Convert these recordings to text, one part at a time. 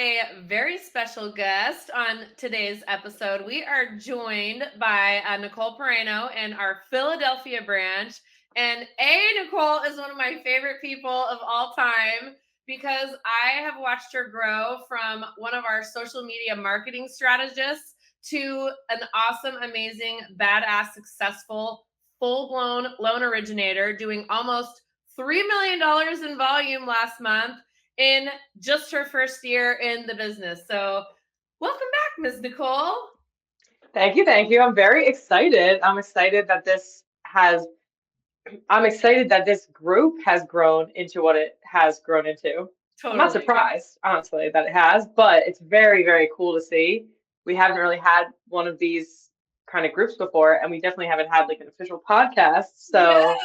a very special guest on today's episode. We are joined by Nicole Peraino in our Philadelphia branch. And Nicole is one of my favorite people of all time because I have watched her grow from one of our social media marketing strategists to an awesome, amazing, badass, successful, full-blown loan originator doing almost $3 million in volume last month in just her first year in the business. So welcome back, Ms. Nicole. Thank you. Thank you. I'm very excited. I'm excited that this group has grown into what it has grown into. Totally. I'm not surprised, honestly, that it has, but it's very, very cool to see. We haven't really had one of these kind of groups before, and we definitely haven't had like an official podcast. So yes!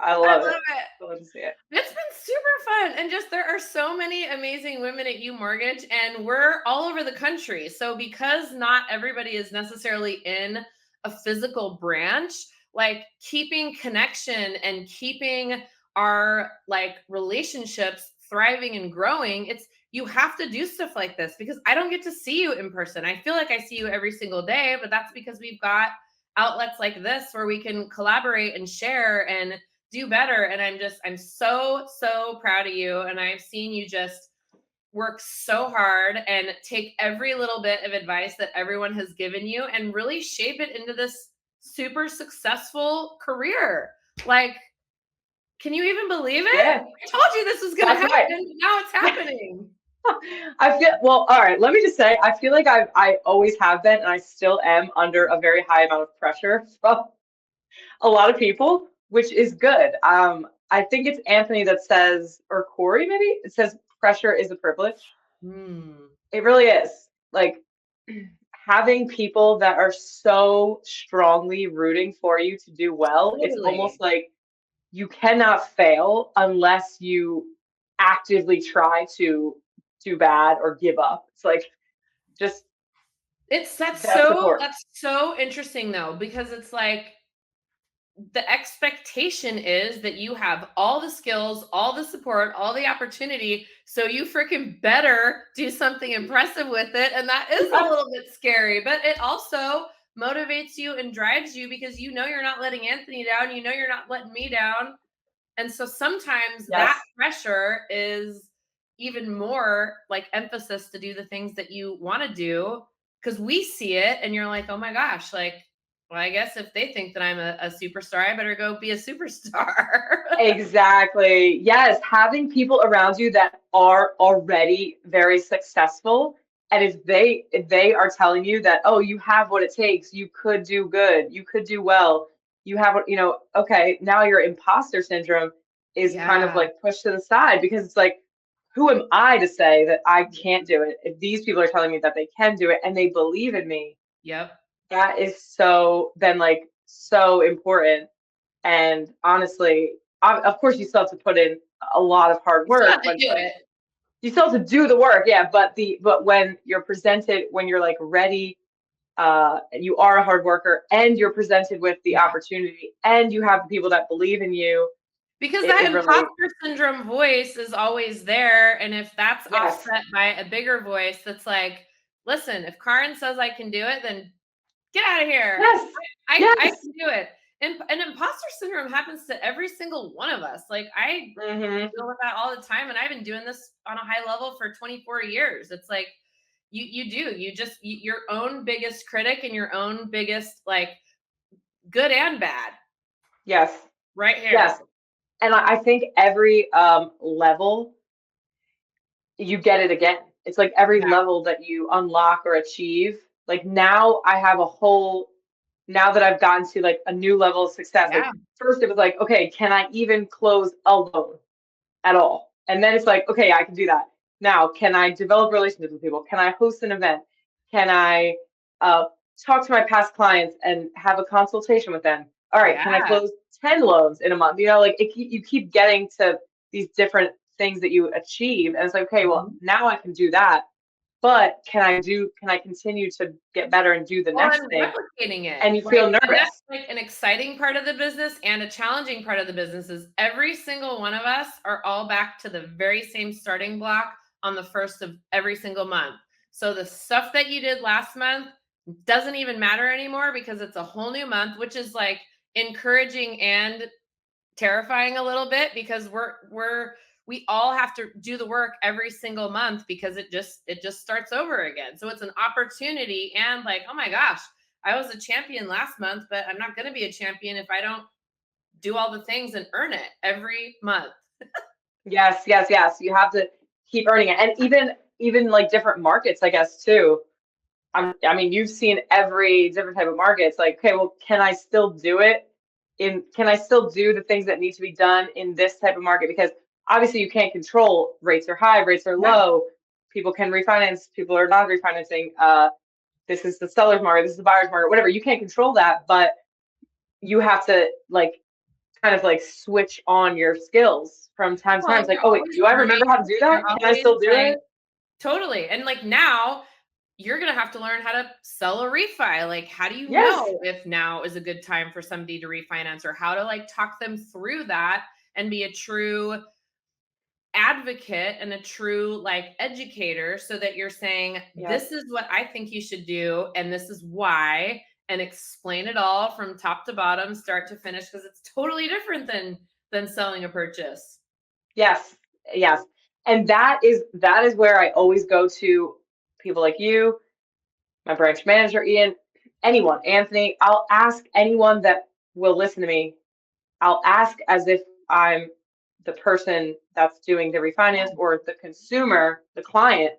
I love it. I love to see it. It's been super fun. And just there are so many amazing women at UMortgage, and we're all over the country. So because not everybody is necessarily in a physical branch, like keeping connection and keeping our like relationships thriving and growing, you have to do stuff like this because I don't get to see you in person. I feel like I see you every single day, but that's because we've got outlets like this where we can collaborate and share and do better. And I'm so proud of you. And I've seen you just work so hard and take every little bit of advice that everyone has given you and really shape it into this super successful career. Like, can you even believe it? Yeah. I told you this was going to happen. Right. Now it's happening. All right, let me just say, I feel like I always have been, and I still am under a very high amount of pressure from a lot of people, which is good. I think it's Anthony that says, or Corey maybe, it says pressure is a privilege. It really is. Like having people that are so strongly rooting for you to do well, It's almost like you cannot fail unless you actively try to do bad or give up. It's like just that's so interesting though, because it's like the expectation is that you have all the skills, all the support, all the opportunity, so you freaking better do something impressive with it. And that is a little bit scary, but it also motivates you and drives you because you know you're not letting Anthony down, you know you're not letting me down. And so sometimes that pressure is even more like emphasis to do the things that you want to do because we see it and you're like, oh my gosh, like, well, I guess if they think that I'm a superstar, I better go be a superstar. Exactly. Yes. Having people around you that are already very successful. And if they are telling you that, oh, you have what it takes, you could do good, you could do well, you have what, okay, now your imposter syndrome is kind of like pushed to the side because it's like, who am I to say that I can't do it? If these people are telling me that they can do it and they believe in me. Yep. That is so important. And honestly, of course, you still have to put in a lot of hard work. You still have to do the work, yeah. But when you're presented, when you're like ready, you are a hard worker, and you're presented with the opportunity, and you have the people that believe in you. Because that imposter syndrome voice is always there, and if that's offset by a bigger voice that's like, listen, if Kahren says I can do it, then get out of here. Yes. I can do it. And imposter syndrome happens to every single one of us. Like I deal with that all the time. And I've been doing this on a high level for 24 years. It's like you're your own biggest critic and your own biggest, like, good and bad. Yes. Right here. Yes. And I think every level, you get it again. It's like every level that you unlock or achieve. Like now that I've gotten to like a new level of success, like first it was like, okay, can I even close a loan at all? And then it's like, okay, I can do that. Now, can I develop relationships with people? Can I host an event? Can I talk to my past clients and have a consultation with them? All right, can I close 10 loans in a month? Like you keep getting to these different things that you achieve. And it's like, okay, well, now I can do that. But can I continue to get better and do the next thing? Replicating it. And you feel nervous. That's like an exciting part of the business and a challenging part of the business is every single one of us are all back to the very same starting block on the first of every single month. So the stuff that you did last month doesn't even matter anymore because it's a whole new month, which is like encouraging and terrifying a little bit because we all have to do the work every single month because it just starts over again. So it's an opportunity and like, oh my gosh, I was a champion last month, but I'm not going to be a champion if I don't do all the things and earn it every month. Yes, yes, yes. You have to keep earning it. And even like different markets, I guess, too. I mean, you've seen every different type of market. It's like, okay, well, can I still do it? Can I still do the things that need to be done in this type of market? Because obviously you can't control rates are high, rates are Yeah. low. People can refinance, people are not refinancing. This is the seller's market, this is the buyer's market, whatever. You can't control that, but you have to like kind of like switch on your skills from time to time. Well, It's like, you're oh wait, always do I learning. remember how to do You're that? Can I always still do like, it? totally. And like now you're going to have to learn how to sell a refi. Like, how do you Yes. know if now is a good time for somebody to refinance or how to like talk them through that and be a true advocate and a true like educator so that you're saying, Yes. this is what I think you should do. And this is why, and explain it all from top to bottom, start to finish, because it's totally different than selling a purchase. Yes. Yes. And that is where I always go to people like you, my branch manager, Ian, anyone, Anthony. I'll ask anyone that will listen to me. I'll ask as if I'm the person that's doing the refinance or the consumer, the client.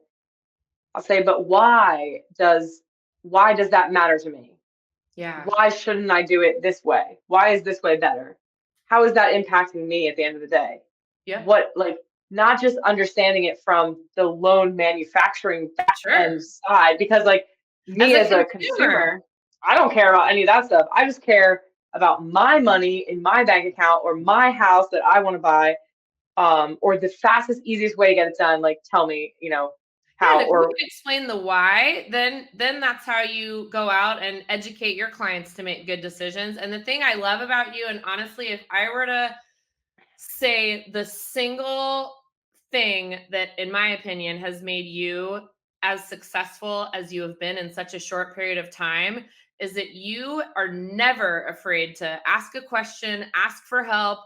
I'll say, but why does that matter to me? Yeah. Why shouldn't I do it this way? Why is this way better? How is that impacting me at the end of the day? Yeah. What, like, not just understanding it from the loan manufacturing back Sure. end side, because like As me a as a consumer. consumer, I don't care about any of that stuff. I just care about my money in my bank account or my house that I want to buy, or the fastest, easiest way to get it done. Like, tell me, Yeah, and how, if you or can explain the why, then that's how you go out and educate your clients to make good decisions. And the thing I love about you, and honestly, if I were to say the single thing that, in my opinion, has made you as successful as you have been in such a short period of time, is that you are never afraid to ask a question, ask for help,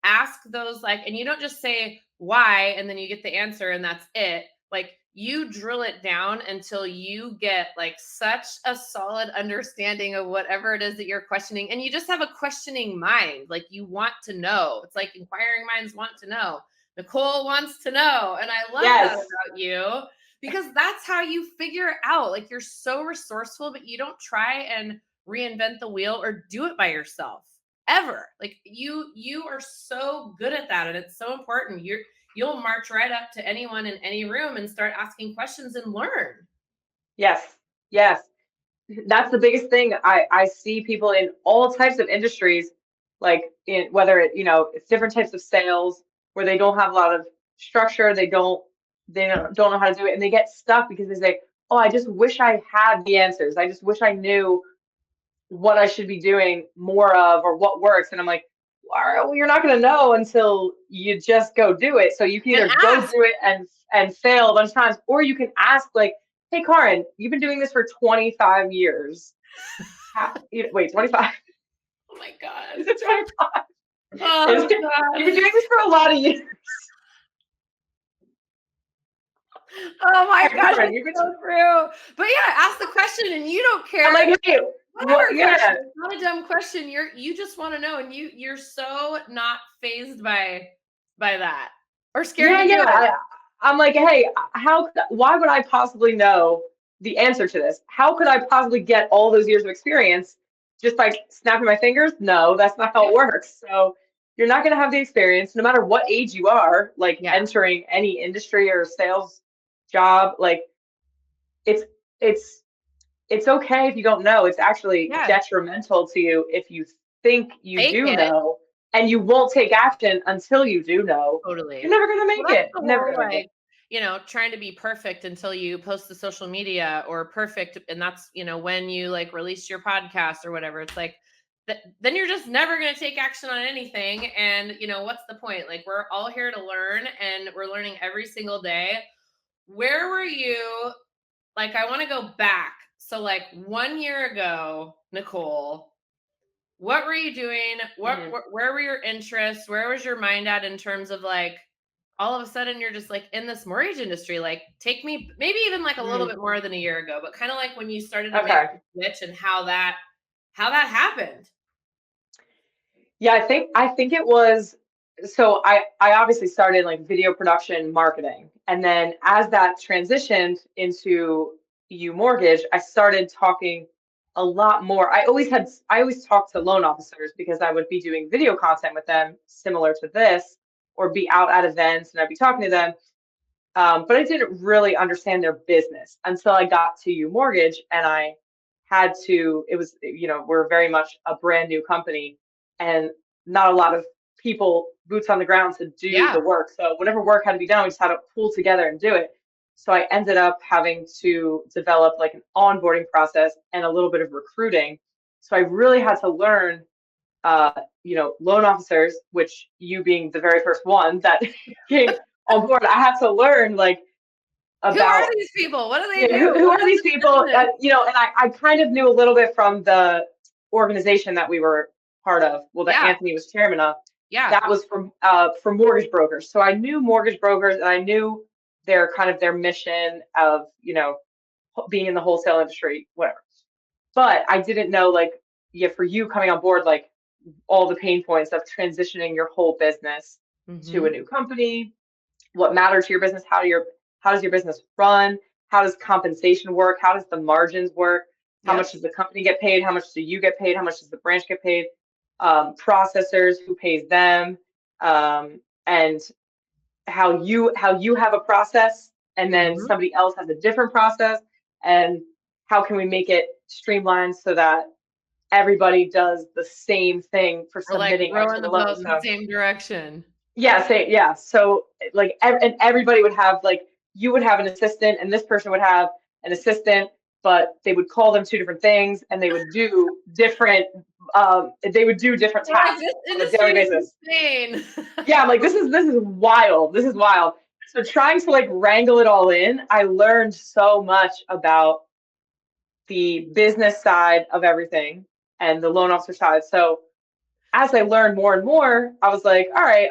ask those like, and you don't just say why and then you get the answer and that's it. Like, you drill it down until you get like such a solid understanding of whatever it is that you're questioning. And you just have a questioning mind. Like, you want to know. It's like inquiring minds want to know. Nicole wants to know. And I love that yes, about you because that's how you figure it out. Like, you're so resourceful, but you don't try and reinvent the wheel or do it by yourself ever. Like, you are so good at that. And it's so important. You'll march right up to anyone in any room and start asking questions and learn. yes, yes. That's the biggest thing. I see people in all types of industries, like in whether it's different types of sales where they don't have a lot of structure, they don't know how to do it, and they get stuck because they say, "Oh, I just wish I had the answers. I just wish I knew what I should be doing more of or what works." And I'm like, well, you're not going to know until you just go do it. So you can And either go ask. do it and fail a bunch of times, or you can ask like, "Hey, Kahren, you've been doing this for 25 years. Wait, 25? Oh my God. Is it 25? Oh You've been God. doing this for a lot of years." Oh my gosh, Kahren, it's so true. But yeah, ask the question and you don't I'm care. like, hey, what? Whatever question. Yeah, It's not a dumb question. You just want to know, and you're so not phased by that or scared yeah, to do yeah. it. I'm like, hey, why would I possibly know the answer to this? How could I possibly get all those years of experience just by snapping my fingers? No, that's not how Yep. it works. So you're not going to have the experience no matter what age you are, like Yeah. entering any industry or sales job. Like it's, it's, it's okay if you don't know. It's actually Yeah. detrimental to you if you think you Fake do it. know and you won't take action until you do know. You're Totally. never going to Well, make that's it. the Never whole going to make it. like, trying to be perfect until you post the social media or perfect. And that's, when you like release your podcast or whatever, it's like, then you're just never going to take action on anything. And, what's the point? Like, we're all here to learn and we're learning every single day. where were you? Like, I want to go back. So like 1 year ago, Nicole, what were you doing? Where were your interests? Where was your mind at in terms of like, all of a sudden you're just like in this mortgage industry? Like, take me maybe even like a little bit more than a year ago, but kind of like when you started to make the switch and how that happened. Yeah, I think it was, so I obviously started like video production marketing. And then as that transitioned into UMortgage, I started talking a lot more. I always talked to loan officers because I would be doing video content with them similar to this, or be out at events and I'd be talking to them. But I didn't really understand their business until I got to UMortgage, and I had to, it was, we're very much a brand new company and not a lot of people, boots on the ground to do the work. So whatever work had to be done, we just had to pull together and do it. So I ended up having to develop like an onboarding process and a little bit of recruiting. So I really had to learn, loan officers, which you being the very first one that came on board, I had to learn like Who about are these people? What do they do? who are these people? And I kind of knew a little bit from the organization that we were part of. Well, that Anthony was chairman of. Yeah. That was from mortgage brokers. So I knew mortgage brokers, and I knew their kind of their mission of being in the wholesale industry, whatever. But I didn't know, like, for you coming on board, like all the pain points of transitioning your whole business to a new company, what matters to your business, how does your business run, how does compensation work, how does the margins work, how much does the company get paid, how much do you get paid, how much does the branch get paid, processors, who pays them, and how you have a process and then somebody else has a different process, and how can we make it streamlined so that everybody does the same thing for submitting rowing the boat in the same direction. Yeah. So like, and everybody would have, like, you would have an assistant and this person would have an assistant, but they would call them two different things and they would do different tasks on a daily basis. Insane. Yeah, I'm like, this is wild. This is wild. So trying to like wrangle it all in, I learned so much about the business side of everything and the loan officer side. So as I learned more and more, I was like, all right,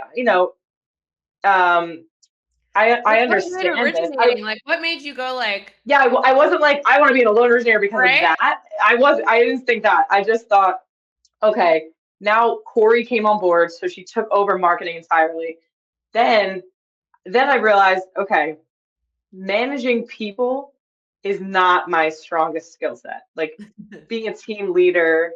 I understand this. Like, what made you go like? Yeah, I wasn't like, I want to be a loan originator because of that. I didn't think that. I just thought, okay, now Corey came on board, so she took over marketing entirely. Then I realized, okay, managing people is not my strongest skill set. Like being a team leader.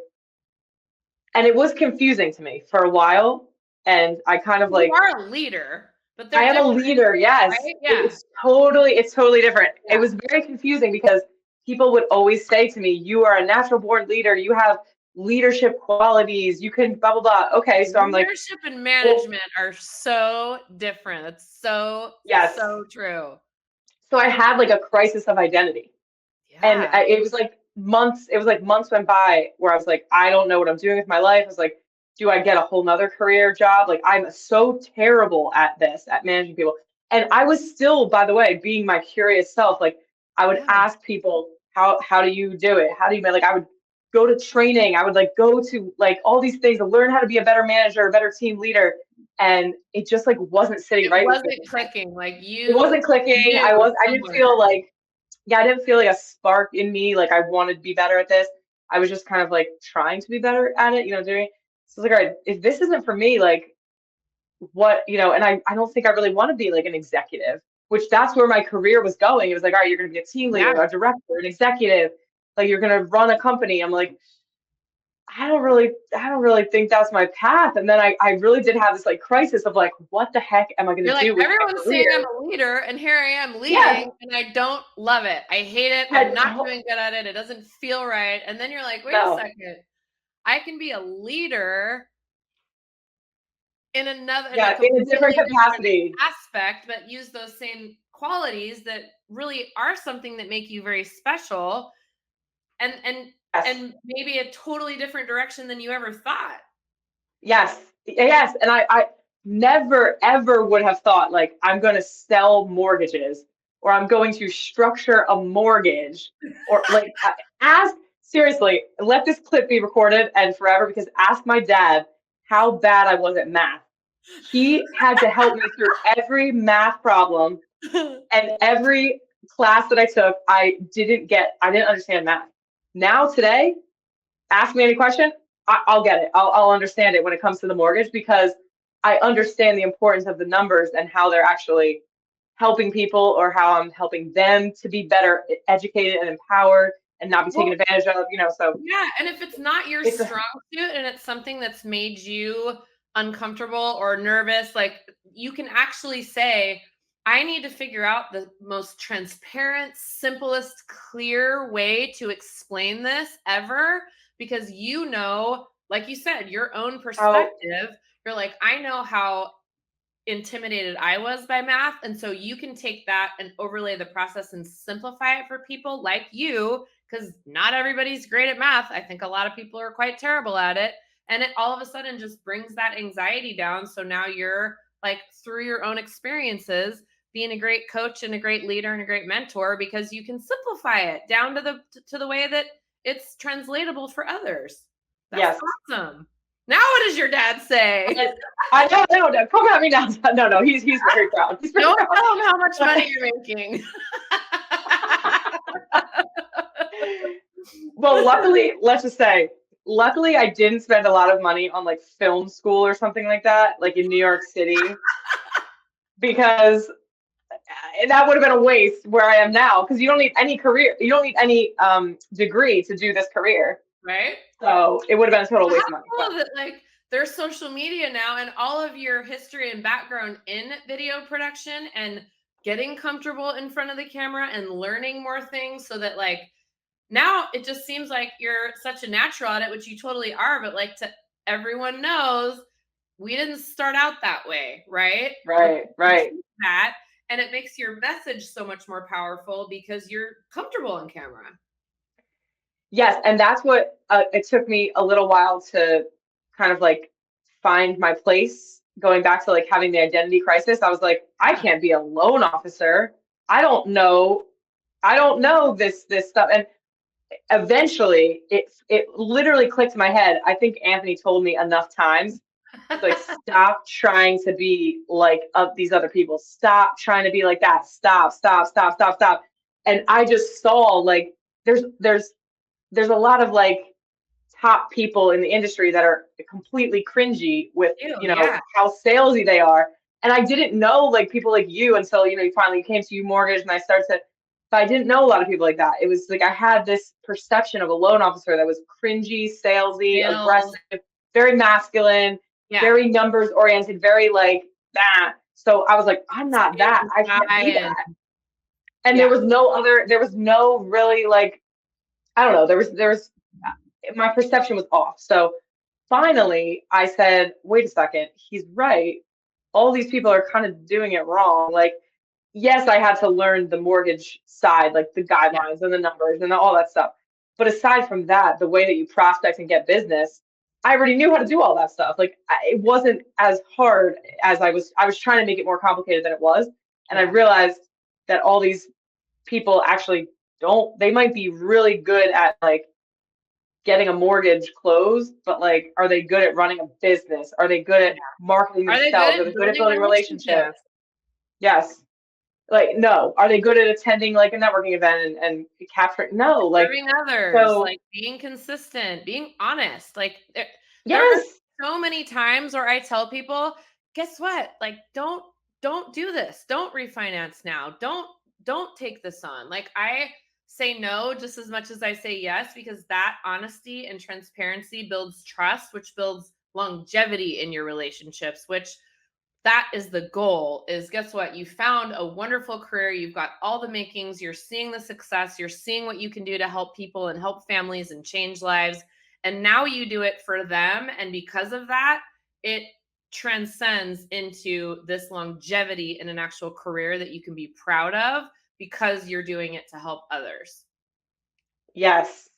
And it was confusing to me for a while. And I kind of like, you are a leader, but I am a leader. Yes. Right? Yeah. It's totally different. Yeah. It was very confusing because people would always say to me, you are a natural born leader. You have leadership qualities. You can blah, blah, blah. Okay. So I'm like, leadership and management are so different. That's so true. So I had like a crisis of identity. Yeah. And it was like months went by where I was like, I don't know what I'm doing with my life. I was like, do I get a whole nother career job? Like, I'm so terrible at this, at managing people. And I was still, by the way, being my curious self. Like, I would ask people, how do you do it? How do you, like, I would go to training. I would like go to like all these things to learn how to be a better manager, a better team leader. And it just like wasn't sitting right with me. It wasn't clicking. Like it wasn't clicking. I didn't feel like, I didn't feel like a spark in me. Like I wanted to be better at this. I was just kind of like trying to be better at it, doing. So it's like, all right, if this isn't for me, like what, and I don't think I really want to be like an executive, which that's where my career was going. It was like, all right, you're going to be a team leader, a director, an executive, like you're going to run a company. I'm like, I don't really think that's my path. And then I really did have this like crisis of like, what the heck am I going to do? Like, everyone's saying I'm a leader, and here I am leading, and I don't love it. I hate it. I'm not doing good at it. It doesn't feel right. And then you're like, wait a second, I can be a leader in another, in a different capacity aspect, but use those same qualities that really are something that make you very special. And maybe a totally different direction than you ever thought. Yes. And I never, ever would have thought like, I'm going to sell mortgages or I'm going to structure a mortgage, or like ask, seriously, let this clip be recorded and forever, because ask my dad how bad I was at math. He had to help me through every math problem, and every class that I took, I didn't understand math. Now today, ask me any question, I'll get it. I'll understand it when it comes to the mortgage, because I understand the importance of the numbers and how they're actually helping people, or how I'm helping them to be better educated and empowered and not be taken Well, advantage of, so yeah, and if it's not your it's a, strong suit and it's something that's made you uncomfortable or nervous, like you can actually say, I need to figure out the most transparent, simplest, clear way to explain this ever, because like you said, your own how, perspective. You're like, I know how intimidated I was by math. And so you can take that and overlay the process and simplify it for people like you, because not everybody's great at math. I think a lot of people are quite terrible at it. And it all of a sudden just brings that anxiety down. So now you're like, through your own experiences, being a great coach and a great leader and a great mentor, because you can simplify it down to the way that it's translatable for others. That's yes. awesome. Now what does your dad say? I don't know. Come at me now. No, he's very proud. He's very Don't proud. tell them how much money you're making. Well, luckily, let's just say, luckily, I didn't spend a lot of money on like film school or something like that, like in New York City, because that would have been a waste where I am now. Because you don't need any career, you don't need any degree to do this career. Right? So it would have been a total Well, waste how of money. cool is it? Like, there's social media now, and all of your history and background in video production and getting comfortable in front of the camera and learning more things, so that like now it just seems like you're such a natural at it, which you totally are. But like, to everyone knows, we didn't start out that way, right? Like, Right. that, and it makes your message so much more powerful because you're comfortable in camera. Yes, and that's what it took me a little while to kind of like find my place. Going back to like having the identity crisis, I was like, I can't be a loan officer. I don't know. I don't know this stuff. And eventually, it literally clicked in my head. I think Anthony told me enough times, like, stop trying to be like these other people. Stop trying to be like that. Stop. And I just saw like there's a lot of like top people in the industry that are completely cringy with, Ew, yeah. how salesy they are. And I didn't know like people like you until, you finally came to UMortgage, and I started to, but I didn't know a lot of people like that. It was like I had this perception of a loan officer that was cringy, salesy, Sales. aggressive, very masculine, Yeah. very numbers oriented, very like that. So I was like, I'm not that. I can't be that. And Yeah. there was no really like, I don't know, there was my perception was off. So finally I said, wait a second, he's right. All these people are kind of doing it wrong. Like, yes, I had to learn the mortgage side, like the guidelines and the numbers and all that stuff. But aside from that, the way that you prospect and get business, I already knew how to do all that stuff. Like, it wasn't as hard as I was trying to make it more complicated than it was. And I realized that all these people actually don't, they might be really good at like getting a mortgage closed, but like, are they good at running a business? Are they good at marketing Are they themselves? Are good they at good at building building relationships? relationships? Yes. Like, no. Are they good at attending like a networking event and capturing? No. Like, Serving others, so like being consistent, being honest. Like, there are yes, so many times where I tell people, guess what? Like, don't do this. Don't refinance now. Don't take this on. Like, I say no just as much as I say yes, because that honesty and transparency builds trust, which builds longevity in your relationships, which that is the goal. Is, guess what? You found a wonderful career. You've got all the makings. You're seeing the success. You're seeing what you can do to help people and help families and change lives. And now you do it for them. And because of that, it transcends into this longevity in an actual career that you can be proud of, because you're doing it to help others. yes.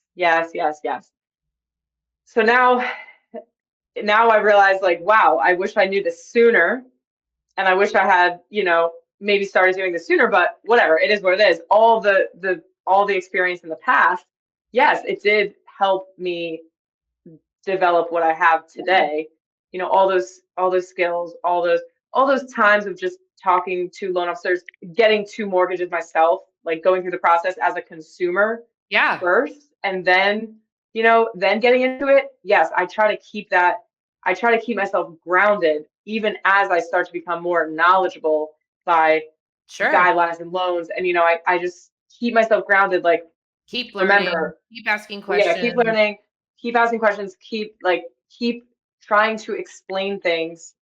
So now I realize like, wow, I wish I knew this sooner. And I wish I had, maybe started doing this sooner, but whatever, it is what it is. All the experience in the past, yes, it did help me develop what I have today. You know, all those skills, all those times of just talking to loan officers, getting two mortgages myself, like going through the process as a consumer Yeah, first, and then, then getting into it. Yes, I try to keep myself grounded even as I start to become more knowledgeable by sure. guidelines and loans. And, I just keep myself grounded, like, Keep learning, remember, keep asking yeah, keep questions. learning, keep asking questions, keep trying to explain things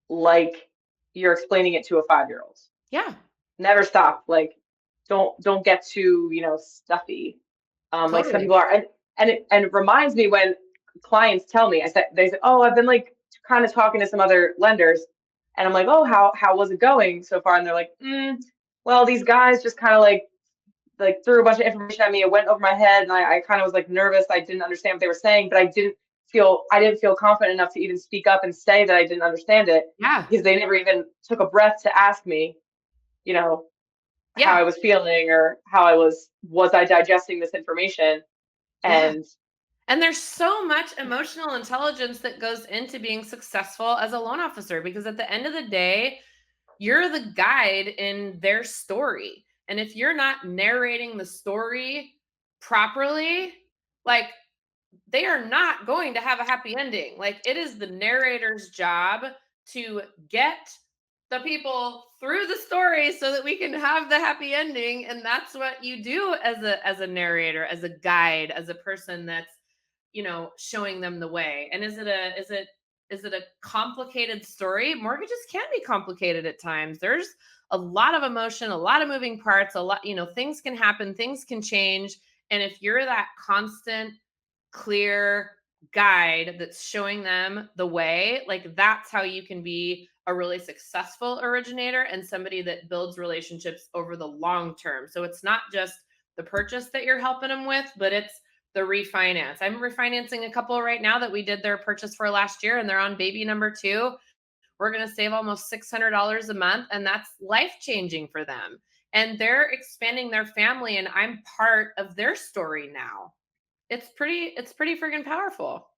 like you're explaining it to a 5-year-old. Yeah, Never stop. Like, don't get too, stuffy. Like some totally. people are. And it reminds me when clients tell me, they say, oh, I've been like kind of talking to some other lenders, and I'm like, oh, how was it going so far? And they're like, well, these guys just kind of like threw a bunch of information at me. It went over my head, and I kind of was like nervous. I didn't understand what they were saying, but I didn't feel confident enough to even speak up and say that I didn't understand it, Yeah, because they never even took a breath to ask me, you know, how yeah, I was feeling, or how was I digesting this information? yeah. And And there's so much emotional intelligence that goes into being successful as a loan officer, because at the end of the day, you're the guide in their story. And if you're not narrating the story properly, like, they are not going to have a happy ending. Like, it is the narrator's job to get the people through the story so that we can have the happy ending. And that's what you do as a narrator, as a guide, as a person that's, showing them the way. And is it a complicated story? Mortgages can be complicated at times. There's a lot of emotion, a lot of moving parts, a lot, things can happen, things can change. And if you're that constant, clear guide that's showing them the way, like, that's how you can be a really successful originator and somebody that builds relationships over the long term. So it's not just the purchase that you're helping them with, but it's the refinance. I'm refinancing a couple right now that we did their purchase for last year, and they're on baby number 2. We're going to save almost $600 a month, and that's life changing for them. And they're expanding their family, and I'm part of their story now. It's pretty friggin' powerful.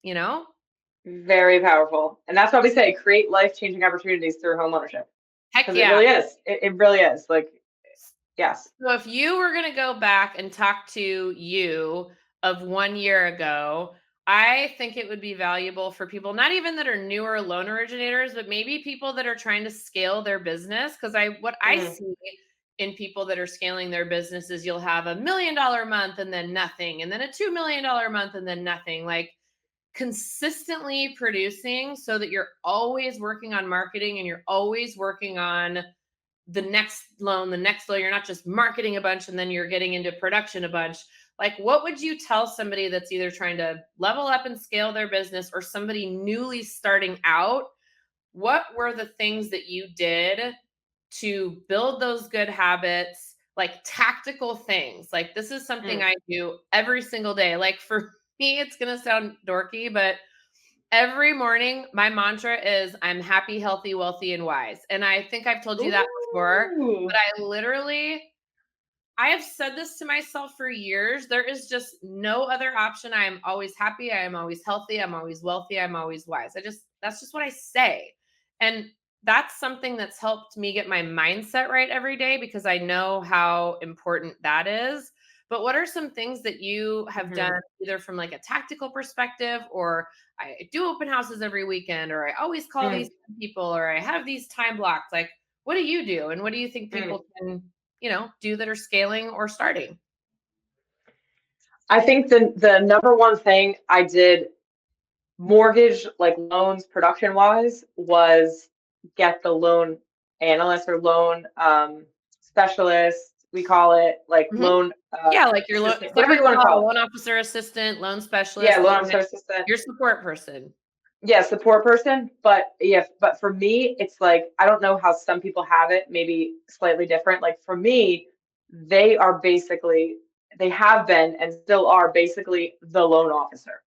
very powerful. And that's why we say create life-changing opportunities through homeownership, Heck because it yeah. really is. It really is. Like, yes. So if you were going to go back and talk to you of 1 year ago, I think it would be valuable for people, not even that are newer loan originators, but maybe people that are trying to scale their business. Because what I Mm, see in people that are scaling their business is you'll have $1 million month and then nothing, and then a $2 million month and then nothing. Like, consistently producing so that you're always working on marketing and you're always working on the next loan, the next loan. You're not just marketing a bunch and then you're getting into production a bunch. Like, what would you tell somebody that's either trying to level up and scale their business or somebody newly starting out? What were the things that you did to build those good habits, like tactical things? Like, this is something mm. I do every single day. Like, for me, it's going to sound dorky, but every morning, my mantra is I'm happy, healthy, wealthy, and wise. And I think I've told you that before, but Ooh. I have said this to myself for years. There is just no other option. I am always happy. I am always healthy. I'm always wealthy. I'm always wise. That's just what I say. And that's something that's helped me get my mindset right every day, because I know how important that is. But what are some things that you have done, Mhm, either from like a tactical perspective, or I do open houses every weekend, or I always call these mm, people, or I have these time blocks? Like, what do you do? And what do you think mm. people can, do that are scaling or starting? I think the number one thing I did, mortgage, like loans production wise, was get the loan analyst, or loan specialist, we call it, like Mhm. loan Yeah, like your assistant, some whatever you people want to call it a call it. loan officer assistant, loan Yeah, specialist, loan loan officer assistant. your support person. Yeah, support person. But yeah, but for me, it's like, I don't know how some people have it, maybe slightly different. Like for me, they are basically, they have been and still are basically the loan officer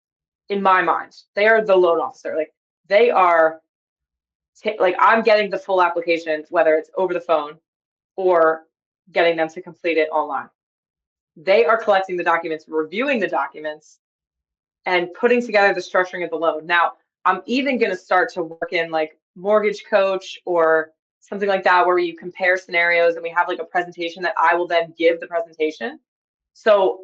in my mind. They are the loan officer. Like, they are like I'm getting the full application, whether it's over the phone or getting them to complete it online. They are collecting the documents, reviewing the documents, and putting together the structuring of the loan. Now, I'm even going to start to work in like mortgage coach or something like that, where you compare scenarios and we have like a presentation that I will then give the presentation. So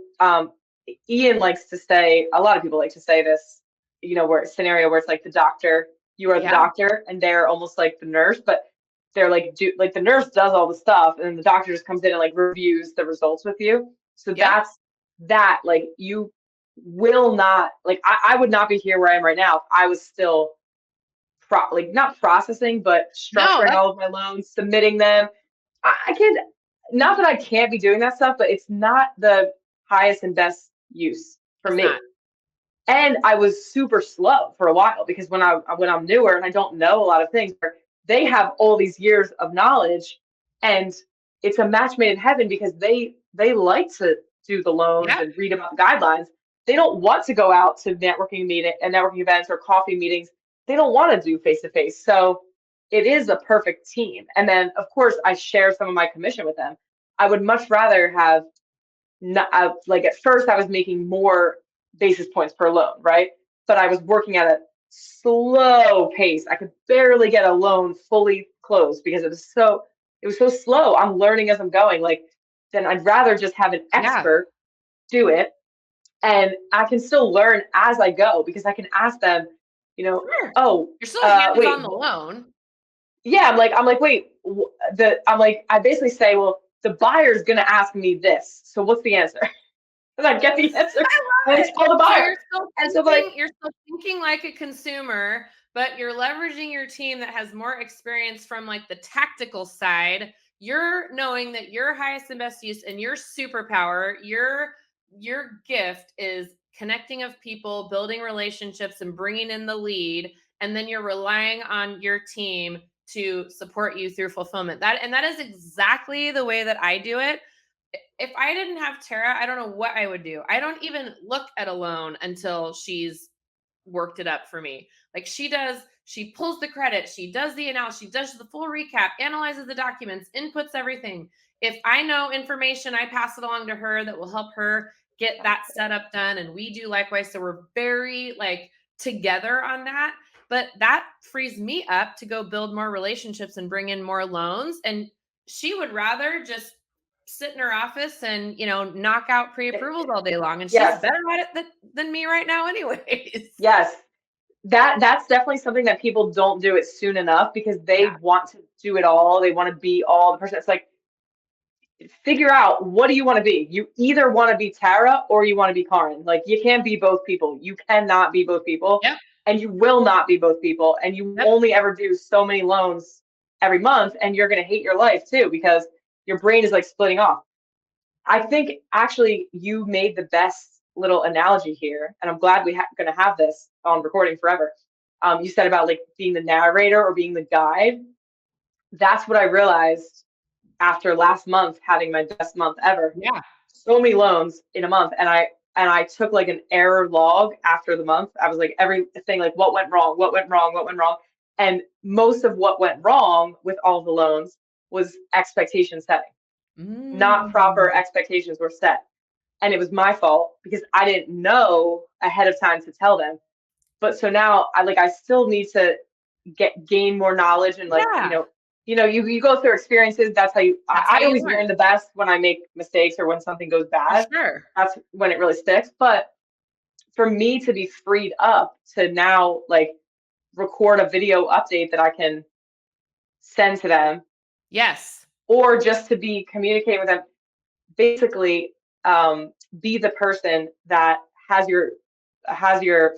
Ian likes to say, a lot of people like to say this, where scenario where it's like the doctor, you are the Yeah. doctor, and they're almost like the nurse, but they're like the nurse does all the stuff, and the doctor just comes in and like reviews the results with you. So Yep. that like you will not like I would not be here where I am right now if I was still not processing, but No, structuring all of my loans, submitting them. I can, not that I can't be doing that stuff, but it's not the highest and best use for it's me. not. And I was super slow for a while because when I'm newer and I don't know a lot of things, they have all these years of knowledge, and it's a match made in heaven because they like to do the loans Yep. and read about the guidelines. They don't want to go out to networking events or coffee meetings. They don't want to do face to face. So it is a perfect team. And then of course I share some of my commission with them. I would much rather have not, like at first I was making more basis points per loan, right? But I was working at a slow pace. I could barely get a loan fully closed because it was so slow. I'm learning as I'm going. Like, then I'd rather just have an Yeah. expert do it, and I can still learn as I go because I can ask them, Sure. oh, You're still hands wait, on the loan. yeah, I'm like, wait, I basically say, well, the buyer's gonna ask me this, so what's the answer? And I get the answer, I and love it's it. called the So buyer. And so like, you're still thinking like a consumer, but you're leveraging your team that has more experience from like the tactical side. You're knowing that your highest and best use and your superpower, your gift is connecting of people, building relationships and bringing in the lead, and then you're relying on your team to support you through fulfillment. That is exactly the way that I do it. If I didn't have Tara, I don't know what I would do. I don't even look at a loan until she's worked it up for me. Like she pulls the credit, she does the analysis, she does the full recap, analyzes the documents, inputs everything. If I know information, I pass it along to her that will help her get that setup done. And we do likewise. So we're very like together on that. But that frees me up to go build more relationships and bring in more loans. And she would rather just sit in her office and knock out pre-approvals all day long, and she's yes, better at it than me right now anyways. yes, that's definitely something that people don't do it soon enough because Yeah. they want to do it all. They want to be all the person. It's like, figure out, what do you want to be? You either want to be Tara or you want to be Kahren. Like, you can't be both people. You cannot be both people. Yep. And you will not be both people. And you Yep. only ever do so many loans every month. And you're going to hate your life too because your brain is like splitting off. I think actually you made the best little analogy here. And I'm glad we're going to have this on recording forever. You said about like being the narrator or being the guide. That's what I realized after last month having my best month ever. Yeah. So many loans in a month, and I took like an error log after the month. I was like, everything, like what went wrong, what went wrong, what went wrong. And most of what went wrong with all the loans was expectation setting. Not proper expectations were set. And it was my fault because I didn't know ahead of time to tell them. But so now I still need to gain more knowledge and Yeah. you go through experiences. That's how That's how I you always learn. learn the best when I make mistakes or when something goes For bad. sure. That's when it really sticks. But for me to be freed up to now like record a video update that I can send to them, Yes. or just to be communicating with them, basically be the person that has your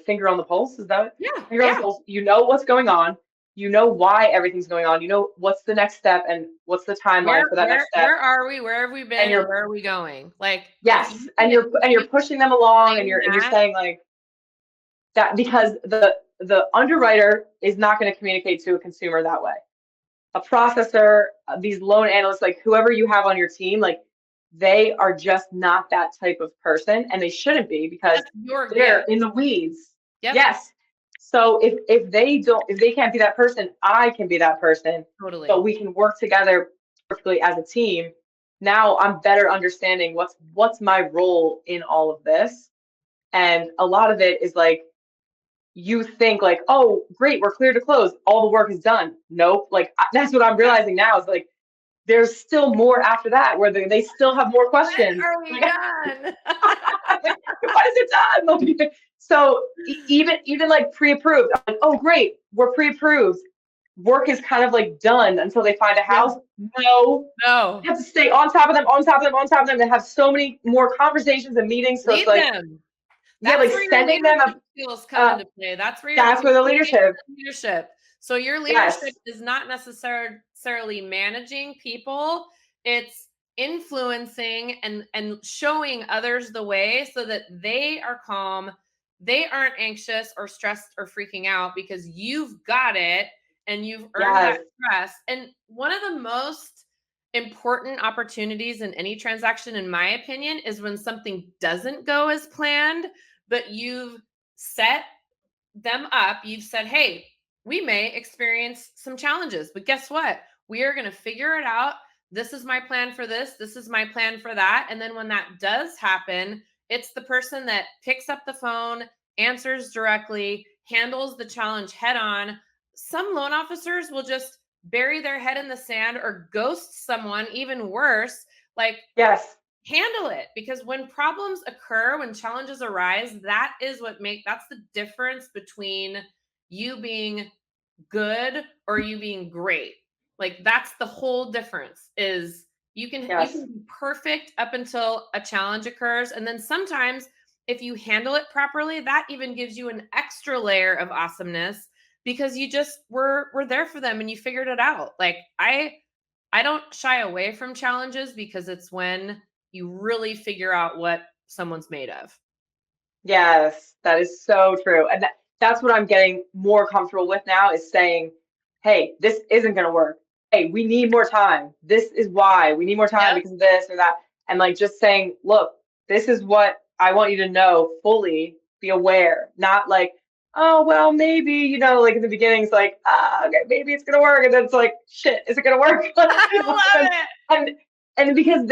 finger on the pulse. Is that it? Yeah. Finger on the Yeah. pulse. You know what's going on. You know why everything's going on. You know what's the next step and what's the timeline for that next step. Where are we? Where have we been? And And where are we going? Like if yes, you and can you're pushing them along, and explain you're that, saying like that because the underwriter is not going to communicate to a consumer that way. A processor, these loan analysts, like whoever you have on your team, like they are just not that type of person, and they shouldn't be because that's your they're gift. in the weeds. Yep. Yes. So if they can't be that person, I can be that person. Totally. So we can work together perfectly as a team. Now I'm better understanding what's my role in all of this. And a lot of it is like, you think like, oh, great, we're clear to close. All the work is done. Nope. Like that's what I'm realizing now is like, there's still more after that where they still have more When questions. are we Like, done? like, when is it done? So even like pre-approved, I'm like, oh great, we're pre-approved. Work is kind of like done until they find a house. No, No. you have to stay on top of them, on top of them, on top of them, and have so many more conversations and meetings. So it's Lead like, them. yeah, That's like where your sending them leadership skills come into play. That's where your that's where the communication leadership. and leadership. So your Yes, leadership is not necessarily managing people. It's influencing and showing others the way so that they are calm. They aren't anxious or stressed or freaking out because you've got it and you've earned yes, that trust. And one of the most important opportunities in any transaction, in my opinion, is when something doesn't go as planned, but you've set them up. You've said, hey, we may experience some challenges, but guess what? We are going to figure it out. This is my plan for this. This is my plan for that. And then when that does happen, it's the person that picks up the phone, answers directly, handles the challenge head on. Some loan officers will just bury their head in the sand or ghost someone, even worse. Like, yes, handle it, because when problems occur, when challenges arise, that's the difference between you being good or you being great. Like that's the whole difference. Is you yes, can be perfect up until a challenge occurs, and then sometimes if you handle it properly, that even gives you an extra layer of awesomeness because you just were there for them and you figured it out. Like I don't shy away from challenges because it's when you really figure out what someone's made of. yes. That is so true. And that's what I'm getting more comfortable with now is saying, hey, this isn't going to work. Hey, we need more time. This is why we need more time Yep. because of this or that. And like just saying, look, this is what I want you to know fully, be aware, not like, oh, well, maybe, like in the beginning, it's like, okay, maybe it's going to work. And then it's like, shit, is it going to work? I love it. and, and because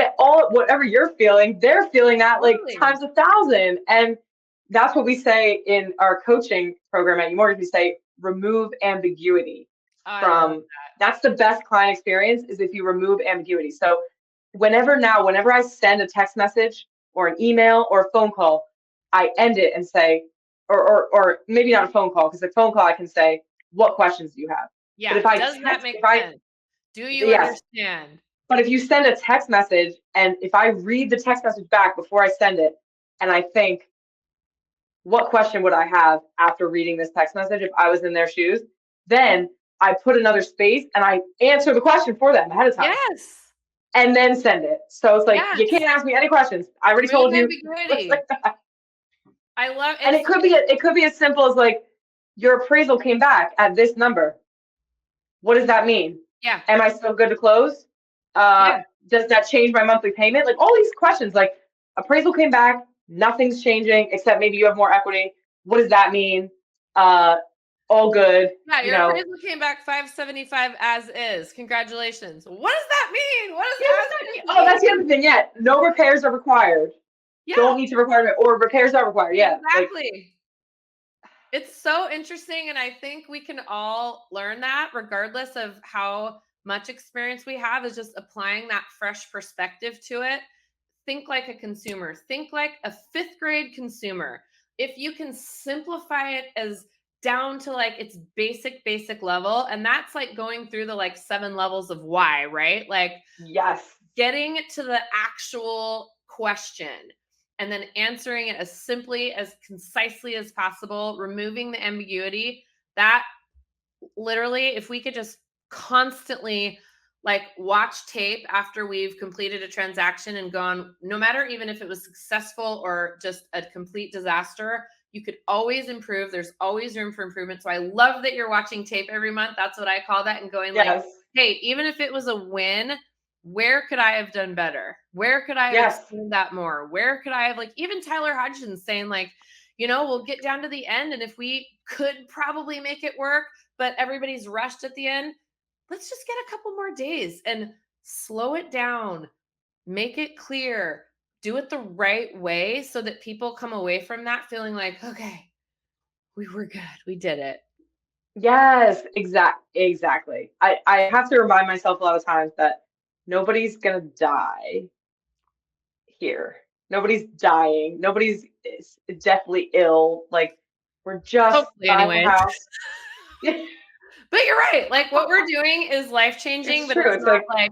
whatever you're feeling, they're feeling that like Totally. times 1,000. And that's what we say in our coaching program at UMortgage. We say remove ambiguity I love from. That's the best client experience is if you remove ambiguity. So whenever I send a text message or an email or a phone call, I end it and say, or maybe not a phone call, because a phone call I can say, what questions do you have? Yeah. But if I Does that text, make if I sense? Do you yes, understand? but if you send a text message and if I read the text message back before I send it, and I think, what question would I have after reading this text message if I was in their shoes? Then I put another space and I answer the question for them ahead of time Yes. and then send it. So it's like, you Yes. can't ask me any questions. I already Remove told you. It's ambiguity. like that. I love And it's it could be as simple as like, your appraisal came back at this number. What does that mean? yeah. Am I still good to close? Uh, Yeah. does that change my monthly payment? Like all these questions, like appraisal came back, nothing's changing except maybe you have more equity. What does that mean? Uh, all good, Yeah, your appraisal came back 575 as is. Congratulations. What does that mean? What Yeah, does as is oh, mean? that's the other thing. Yeah, no repairs are required. Yeah, Don't need to require it, or repairs are required. Yeah, like exactly. It's so interesting, and I think we can all learn that regardless of how much experience we have, is just applying that fresh perspective to it. Think like a consumer, think like a fifth grade consumer. If you can simplify it as down to like its basic level, and that's like going through the like 7 levels of why, right? Like yes, getting to the actual question and then answering it as simply, as concisely as possible, removing the ambiguity. That literally, if we could just constantly like watch tape after we've completed a transaction and gone, no matter even if it was successful or just a complete disaster, you could always improve. There's always room for improvement. So I love that you're watching tape every month. That's what I call that. And going like, yes, hey, even if it was a win, where could I have done better? Where could I have yes, explained that more? Where could I have, like, even Tyler Hodgson saying like, we'll get down to the end. And if we could probably make it work, but everybody's rushed at the end, let's just get a couple more days and slow it down, make it clear, do it the right way so that people come away from that feeling like, okay, we were good. We did it. Yes, exactly. I have to remind myself a lot of times that nobody's gonna die here. Nobody's dying. Nobody's deathly ill. Like, we're just Hopefully, buying a anyways. house. But you're right. Like, what we're doing is life changing, It's but true. it's It's not like, like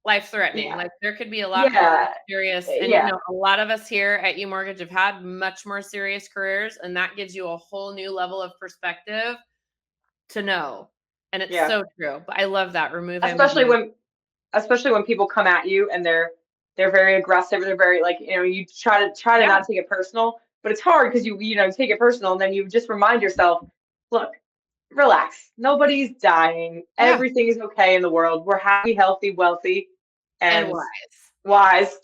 life threatening. yeah, Like, there could be a lot more yeah, serious, and yeah, a lot of us here at UMortgage have had much more serious careers, and that gives you a whole new level of perspective to know. And it's yeah. so true. But I love that. Remove Especially ambiguity. when people come at you and they're very aggressive, they're very, like, you try to Yeah. not take it personal, but it's hard because you take it personal, and then you just remind yourself, look, relax, nobody's dying, Yeah. everything is okay in the world, we're happy, healthy, wealthy, And and wise. wise.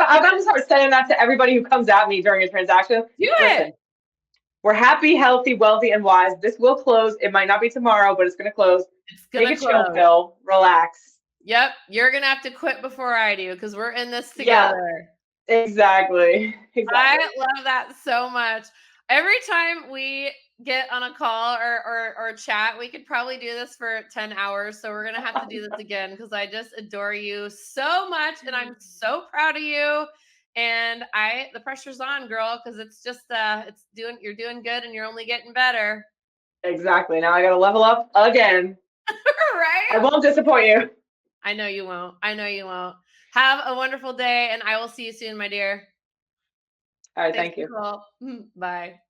I'm gonna start saying that to everybody who comes at me during a transaction. Do it. Listen, we're happy, healthy, wealthy, and wise. This will close. It might not be tomorrow, but it's gonna close. It's Take gonna a chill close. pill, relax. Yep. You're gonna have to quit before I do because we're in this Yeah, together. exactly. I Exactly. love that so much. Every time we get on a call or chat, we could probably do this for 10 hours. So we're gonna have to do this again because I just adore you so much and I'm so proud of you. And the pressure's on, girl, because it's just you're doing good and you're only getting better. Exactly. Now I gotta level up again. I Right? won't disappoint you. I know you won't. I know you won't. Have a wonderful day and I will see you soon, my dear. All right, Thanks, thank you. Nicole. Bye.